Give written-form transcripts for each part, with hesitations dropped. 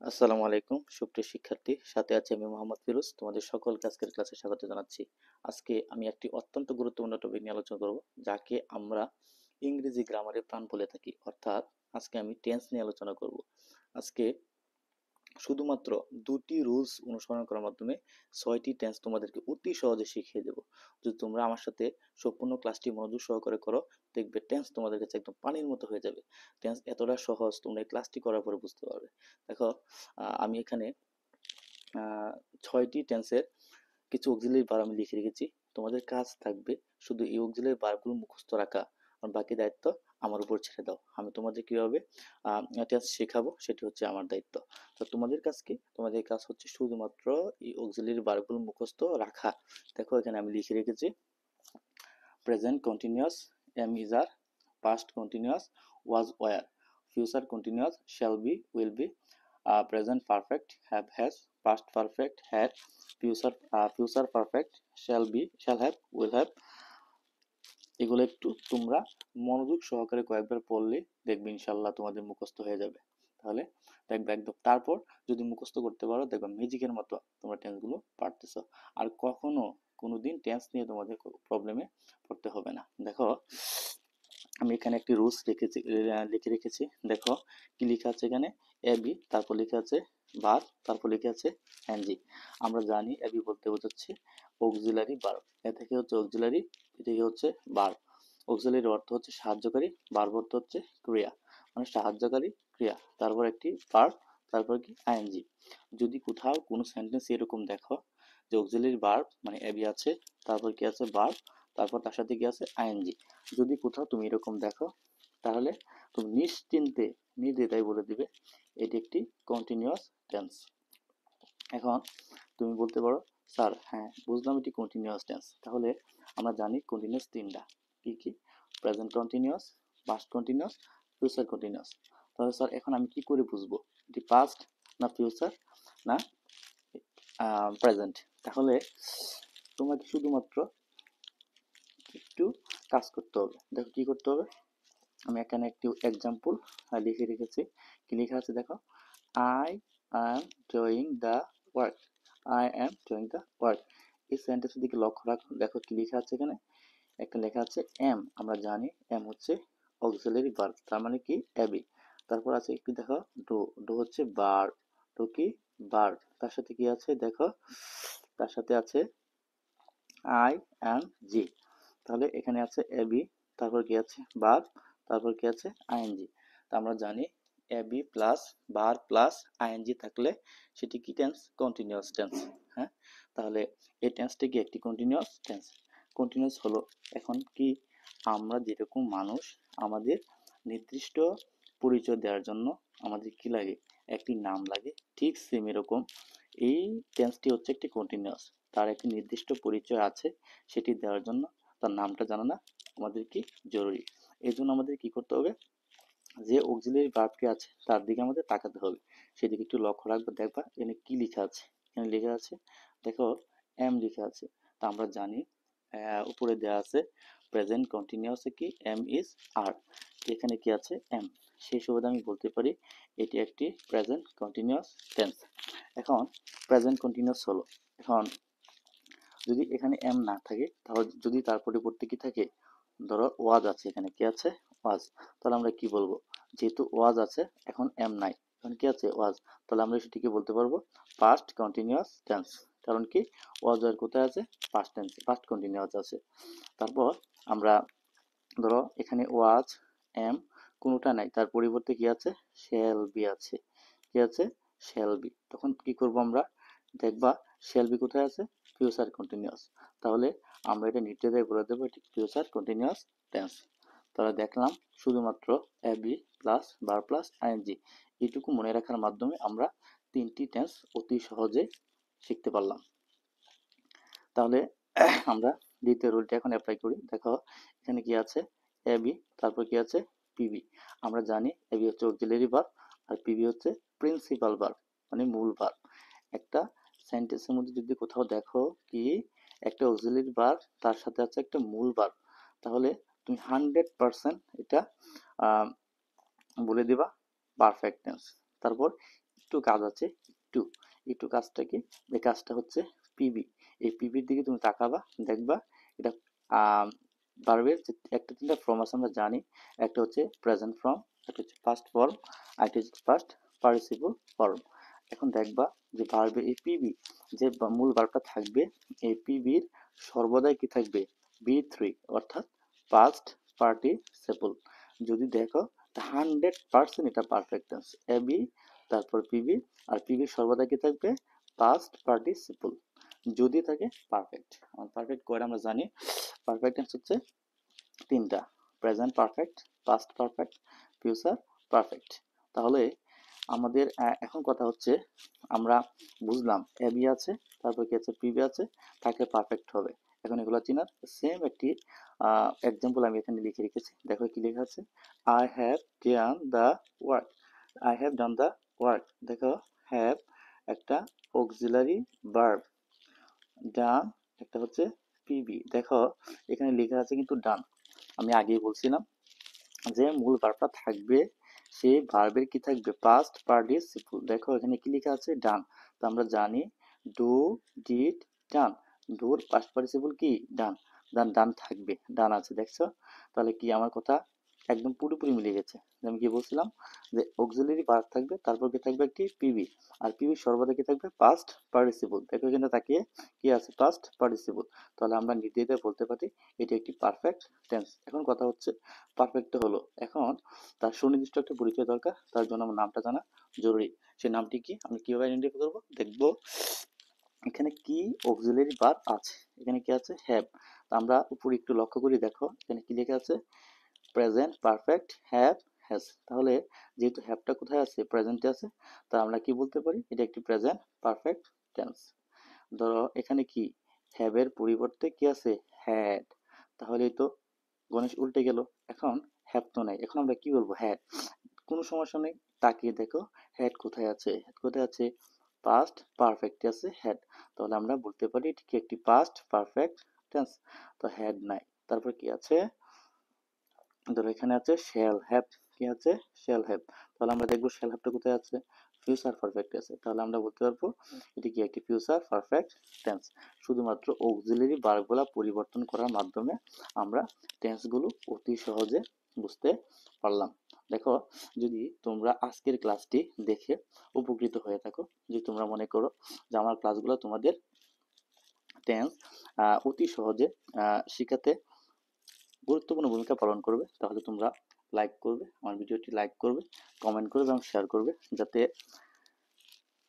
আসসালামু আলাইকুম সুপ্রিয় শিক্ষার্থী, সাথে আছি আমি মোহাম্মদ ফিরোজ। তোমাদের সকলকে আজকের ক্লাসে স্বাগত জানাচ্ছি। আজকে আমি একটি অত্যন্ত গুরুত্বপূর্ণ টপিক নিয়ে আলোচনা করব, যাকে আমরা ইংরেজি গ্রামারের প্রাণ বলে থাকি। অর্থাৎ আজকে আমি টেন্স নিয়ে আলোচনা করব। আজকে শুধুমাত্র দুটি রুলস অনুসরণ করার মাধ্যমে 6টি টেন্স তোমাদেরকে অতি সহজে শিখিয়ে দেব। যদি তোমরা আমার সাথে সম্পূর্ণ ক্লাসটি মনোযোগ সহকারে করো, দেখবে টেন্স তোমাদের কাছে একদম পানির মতো হয়ে যাবে। টেন্স এতটা সহজ, তোমরা এই ক্লাসটি করার পরে বুঝতে পারবে। দেখো, আমি এখানে 6টি টেন্সের কিছু অক্সিলারি ভার্ব আমি লিখে রেখেছি। তোমাদের কাজ থাকবে শুধু এই অক্সিলারি ভার্বগুলো মুখস্থ রাখা, আর বাকি দায়িত্ব আমার উপর ছেড়ে দাও। আমি তোমাদের কিভাবে টেন্স শেখাবো সেটি হচ্ছে আমার দায়িত্ব। তো তোমাদের কাজ কি? তোমাদের কাজ হচ্ছে শুধুমাত্র এই অক্সিলারি ভার্বগুলো মুখস্থ রাখা। দেখো, এখানে আমি লিখে রেখেছি present continuous, am is are, past continuous was were, future continuous shall be will be, present perfect have has, past perfect had, future perfect shall have will have। এগুলো একটু তোমরা মনোযোগ সহকারে কয়েকবার পড়লে দেখবে ইনশাল্লাহ তোমাদের মুখস্থ হয়ে যাবে। তাহলে দেখবে একদম, তারপর যদি মুখস্থ করতে পারো দেখবে ম্যাজিকের মতো তোমরা টেন্সগুলো পারতেছো। আর কখনো কোনোদিন টেন্স নিয়ে তোমাদের প্রবলেমে পড়তে হবে না। দেখো, আমি এখানে একটি রুলস লিখে রেখেছি। দেখো কি লেখা আছে এখানে, এবি, তারপর লেখা আছে ভার্ব, তারপর লেখা আছে এনজি। আমরা জানি এবি বলতে বোঝাচ্ছে অক্সিলারি ভার্ব, এ থেকে হচ্ছে অক্সিলারি, এ থেকে হচ্ছে ভার্ব। অক্সিলারি অর্থ হচ্ছে সাহায্যকারী, ভার্ব অর্থ হচ্ছে ক্রিয়া, মানে সাহায্যকারী ক্রিয়া, তারপর একটি ভার্ব, তারপর কি আইএনজি। যদি কোথাও কোনো সেন্টেন্স এরকম দেখো যে অক্সিলারি ভার্ব মানে এবি আছে, তারপর কি আছে ভার্ব, তারপর তার সাথে কি আছে আইএনজি, যদি কোথাও তুমি এরকম দেখো তাহলে তুমি নিশ্চিন্তে নির্দ্বিধায় বলে দিবে এটি একটি কন্টিনিউয়াস টেন্স। এখন তুমি বলতে পারো, স্যার হ্যাঁ বুঝলাম এটি কন্টিনিউয়াস টেন্স। তাহলে আমরা জানি কন্টিনিউয়াস তিনটা, কি কি? Present continuous, past continuous, future continuous. তাহলে স্যার এখন আমি কি করে বুঝবো এটি পাস্ট না ফিউচার না প্রেজেন্ট? তাহলে তোমাকে শুধুমাত্র একটু কাজ করতে হবে। দেখো কি করতে হবে, আমি এখানে একটি এক্সাম্পল লিখে রেখেছি। কি লেখা আছে দেখো, I am doing the work, I am doing the work. এই সেন্টেন্সের দিকে লক্ষ্য রাখো, দেখো কি লেখা আছে এখানে, একটা লেখা আছে এম। আমরা জানি এম হচ্ছে অক্সিলারি ভার্ব, তার মানে কি এবি। তারপর আছে একটু দেখো ডু, ডু হচ্ছে ভার্ব, ডু কি ভার্ব, তার সাথে কি আছে দেখো, তার সাথে আছে আই অ্যাম জি। তাহলে এখানে আছে এবি, তারপর কি আছে ভার্ব, তারপর কি আছে আইএনজি। তা আমরা জানি এবি প্লাস ভার্ব প্লাস আইএনজি থাকলে সেটি কি টেন্স? Continuous tense. হ্যাঁ, তাহলে এই টেন্সটি কি একটি কন্টিনিউয়াস টেন্স। কন্টিনিউয়াস হলো, এখন কি আমরা যেরকম মানুষ, আমাদের নির্দিষ্ট পরিচয় দেওয়ার জন্য আমাদের কি লাগে? একটি নাম লাগে, ঠিক সেম এরকম এই টেন্সটি হচ্ছে একটি কন্টিনিউয়াস। তার একটি নির্দিষ্ট পরিচয় আছে, সেটি দেওয়ার জন্য তার নামটা জানা আমাদের কি জরুরি। এই জন্য আমাদের কি করতে হবে, যে অক্সিলারি ভার্বটি আছে তার দিকে আমাদের তাকাতে হবে, সেদিকে একটু লক্ষ্য রাখবে। দেখবা এখানে কি লেখা আছে, এখানে লেখা আছে দেখো এম লেখা আছে। তা আমরা জানি উপরে দেওয়া আছে প্রেজেন্ট কন্টিনিউয়াস কি এম ইজ আর, এখানে কি আছে এম, সেই সুবাদে আমি বলতে পারি এটি একটি প্রেজেন্ট কন্টিনিউয়াস টেন্স। এখন প্রেজেন্ট কন্টিনিউয়াস হলো, এখন যদি এখানে এম না থাকে তাহলে যদি তার পরিবর্তে কি থাকে, ধরো ওয়াজ আছে, এখানে কি আছে ওয়াজ, তাহলে আমরা কি বলবো, যেহেতু ওয়াজ আছে এখন এম নাই, এখন কি আছে ওয়াজ, তাহলে আমরা সেটিকে বলতে পারবো পাস্ট কন্টিনিউয়াস টেন্স। কারণ কি ওয়াজ এর কোথায় আছে, পাস্ট টেন্স, পাস্ট কন্টিনিউয়াস আছে। তারপর আমরা ধরো এখানে ওয়াজ এম কোনোটা নাই, তার পরিবর্তে কি আছে শ্যাল বি আছে, কি আছে শ্যাল বি। তখন কি করব আমরা, দেখবা শ্যাল বি কোথায় আছে, ফিউচার কন্টিনিউয়াস। তাহলে আমরা এটা নির্দ্বিধায় বলে দেবো এটি ফিউচার কন্টিনিউয়াস টেন্স। তাহলে দেখলাম শুধুমাত্র এবি প্লাস বার প্লাস আইএনজি, এইটুকু মনে রাখার মাধ্যমে আমরা তিনটি টেন্স অতি সহজে শিখতে পারলাম। তাহলে আমরা দ্বিতীয় রুলটি এখন অ্যাপ্লাই করি। দেখো এখানে কি আছে এবি, তারপর কি আছে পিবি। আমরা জানি এবি হচ্ছে অক্সিলারি ভার্ব আর পিবি হচ্ছে প্রিন্সিপাল ভার্ব, মানে মূল ভার্ব। একটা সেন্টেন্সের মধ্যে যদি কোথাও দেখো কি একটা অক্সিলারি ভার্ব তার সাথে আছে একটা মূল ভার্ব, তাহলে তুমি 100% এটা বলে দিবা পারফেক্ট টেন্স। তারপর একটু কাজ আছে, একটু একটু কাজটা কি, এই কাজটা হচ্ছে পিবি। এই পিবির দিকে তুমি তাকাবা, দেখবা এটা ভার্বের যে একটা তিনটা ফর্ম আছে আমরা জানি, একটা হচ্ছে প্রেজেন্ট ফর্ম, একটা হচ্ছে পাস্ট ফর্ম, আর একটা হচ্ছে পাস্ট পার্টিসিপল ফর্ম। এখন দেখবা যে ভার্বে এই পিবি যে মূল ভার্বটা থাকবে, এই পিবির সর্বদাই কি থাকবে, বি থ্রি, অর্থাৎ পাস্ট পার্টিসিপল। যদি দেখো 100% এটা পারফেক্ট টেন্স, এবি তারপর পিবি, আর পিবির সর্বদা কি থাকবে, পাস্ট পার্টিসিপল। যদি থাকে পারফেক্ট। পারফেক্ট কয়টা আমরা জানি, পারফেক্ট টেন্স হচ্ছে তিনটা, present perfect, past perfect, future perfect. তাহলে আমাদের এখন কথা হচ্ছে, আমরা বুঝলাম এবি আছে, তারপর কি আছে, পিবি আছে, তাকে পারফেক্ট হবে। এখন এগুলো চিনার সেম একটি এক্সাম্পল আমি এখানে লিখে রেখেছি, দেখো কি লেখা আছে, I have done the work. I have done the work, দেখো হ্যাভ একটা অক্সিলারি ভার্ব, ডান একটা হচ্ছে পিবি। দেখো এখানে লেখা আছে কিন্তু ডান, আমি আগেই বলছিলাম যে মূল ভার্বটা থাকবে, সেই ভার্বের কি থাকবে, পাস্ট পার্টিসিপল। দেখো এখানে কি লেখা আছে, ডান। তো আমরা জানি ডু, ডিড, ডান, ডুর পাস্ট পার্টিসিপল কি, ডান। ডান ডান থাকবে, ডান আছে, দেখছো? তাহলে কি আমার কথা একদম পুরোপুরি মিলে গেছে। আমি কি বলছিলাম যে অক্সিলারি ভার্ব থাকবে, তারপর কি থাকবে একটি পিবি, আর পিবি সর্বদা কি থাকবে, পাস্ট পার্টিসিপল। দেখো এখানে তাকিয়ে কি আছে, পাস্ট পার্টিসিপল। তাহলে আমরা নির্দ্বিধায় বলতে পারি এটি একটি পারফেক্ট টেন্স। এখন কথা হচ্ছে পারফেক্ট হলো, এখন তার সুনির্দিষ্ট একটা পরিচয় দরকার, তার জন্য আমার নামটা জানা জরুরি। সেই নামটি কি, আমি কিভাবে আইডেন্টিফাই করবো, দেখবো এখানে কি অক্সিলারি ভার্ব আছে, এখানে কি আছে, হ্যাভ। আমরা উপরে একটু লক্ষ্য করি, দেখো এখানে কি লেখা আছে, প্রেজেন্ট পারফেক্ট হ্যাভ হ্যাজ। তাহলে যেহেতু হ্যাভটা কোথায় আছে, প্রেজেন্টে আছে, তা আমরা কি বলতে পারি, এটা একটি প্রেজেন্ট পারফেক্ট টেন্স। ধরো এখানে কি, হ্যাভ এর পরিবর্তে কি আছে, হ্যাড। তাহলে তো গণেশ উল্টে গেল, এখন হ্যাভ তো নাই, এখন আমরা কি বলবো, হ্যাড। কোনো সমস্যা নেই, তাকিয়ে দেখো হ্যাড কোথায় আছে, হ্যাড কোথায় আছে, পাস্ট পারফেক্ট আছে হ্যাড। তাহলে আমরা বলতে পারি এটি কি একটি পাস্ট পারফেক্ট টেন্স। তো হ্যাড নাই, তারপর কি আছে, ধরো এখানে আছে শ্যাল হ্যাভ, কি আছে, শ্যাল হ্যাভ। তাহলে আমরা দেখবো শ্যাল হ্যাভটা কোথায় আছে, ফিউচার পারফেক্ট আছে। তাহলে আমরা বলতে পারবো এটি কি একটি ফিউচার পারফেক্ট টেন্স। শুধুমাত্র অক্সিলারি ভার্বগুলো পরিবর্তন করার মাধ্যমে আমরা টেন্সগুলো অতি সহজে বুঝতে পারলাম। দেখো যদি তোমরা আজকের ক্লাসটি দেখে উপকৃত হয়ে থাকো, যদি তোমরা মনে করো যে আমার ক্লাসগুলো তোমাদের টেন্স অতি সহজে শেখাতে গুরুত্বপূর্ণ ভূমিকা পালন করবে, তাহলে তোমরা লাইক করবে, আমার ভিডিওটি লাইক করবে, কমেন্ট করবে এবং শেয়ার করবে, যাতে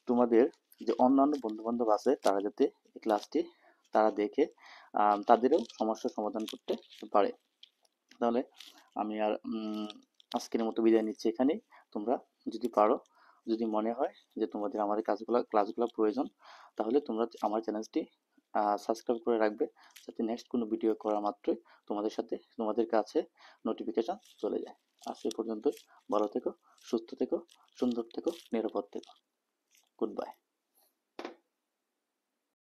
তোমাদের যে অন্যান্য বন্ধু বান্ধব আছে তারা যাতে এই ক্লাসটি তারা দেখে তাদেরও সমস্যার সমাধান করতে পারে। তাহলে আমি আর আজকের মতো বিদায় নিচ্ছি এখানেই। তোমরা যদি পারো, যদি মনে হয় যে তোমাদের আমাদের ক্লাসগুলো প্রয়োজন, তাহলে তোমরা আমার চ্যানেলটি সাবস্ক্রাইব করে রাখবে, যাতে নেক্সট কোনো ভিডিও করা মাত্রই তোমাদের কাছে নোটিফিকেশন চলে যায়। আজ এই পর্যন্ত, ভালো থেকো, সুস্থ থেকো, সুন্দর থেকো, নিরাপদ থেকো। Good bye.